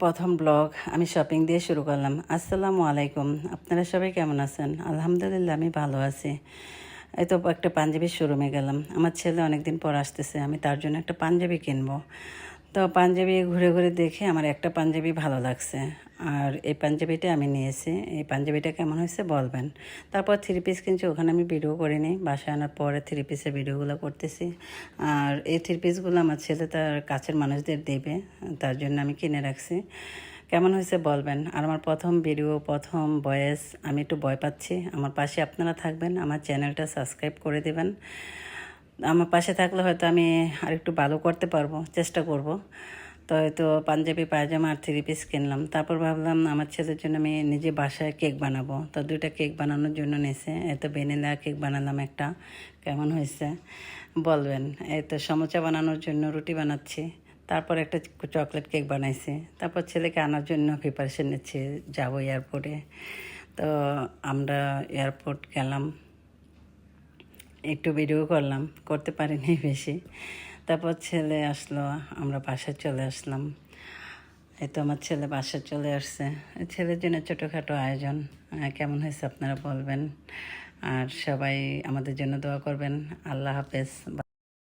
প্রথম ব্লগ আমি শপিং দিয়ে শুরু করলাম। আসসালামু আলাইকুম, আপনারা সবাই কেমন আছেন? আলহামদুলিল্লাহ আমি ভালো আছি। এই তো একটা পাঞ্জাবির শোরুমে গেলাম। আমার ছেলে অনেক দিন পর আসতেছে, আমি তার জন্য একটা পাঞ্জাবি কিনবো। তো পাঞ্জাবি ঘুরে ঘুরে দেখে আমার একটা পাঞ্জাবি ভালো লাগছে, আর এই পাঞ্জাবিটা আমি নিয়েছি। এই পাঞ্জাবিটা কেমন হয়েছে বলবেন। তারপর থ্রি পিস কিনছি, ওখানে আমি ভিডিও করিনি, বাসায় আনার পরে থ্রি পিসের ভিডিওগুলো করতেছি। আর এই থ্রি পিসগুলো আমার ছেলে তার কাছের মানুষদের দেবে, তার জন্য আমি কিনে রাখছি। কেমন হয়েছে বলবেন। আর আমার প্রথম ভিডিও, প্রথম ভয়েস, আমি একটু ভয় পাচ্ছি। আমার পাশে আপনারা থাকবেন, আমার চ্যানেলটা সাবস্ক্রাইব করে দেবেন। আমার পাশে থাকলে হয়তো আমি আর একটু ভালো করতে পারবো, চেষ্টা করব। তো হয়তো পাঞ্জাবি পায়জামা আর থ্রি পিস কিনলাম। তারপর ভাবলাম আমার ছেলের জন্য আমি নিজে বাসায় কেক বানাবো। তো দুইটা কেক বানানোর জন্য নিয়েছে। এত ভ্যানিলা কেক বানালাম একটা, কেমন হয়েছে বলবেন। এই তো সমোসা বানানোর জন্য রুটি বানাচ্ছি। তারপর একটা চকলেট কেক বানাইছি। তারপর ছেলেকে আনার জন্য প্রিপারেশন নিচ্ছি, যাবো এয়ারপোর্টে। তো আমরা এয়ারপোর্ট গেলাম, একটু ভিডিও করলাম, করতে পারিনি বেশি। তারপর ছেলে আসলো, আমরা বাসায় চলে আসলাম। এই তো আমার ছেলে বাসায় চলে আসছে। ছেলের জন্য ছোটোখাটো আয়োজন। কেমন হয়েছে আপনারা বলবেন। আর সবাই আমাদের জন্য দোয়া করবেন। আল্লাহ হাফেজ।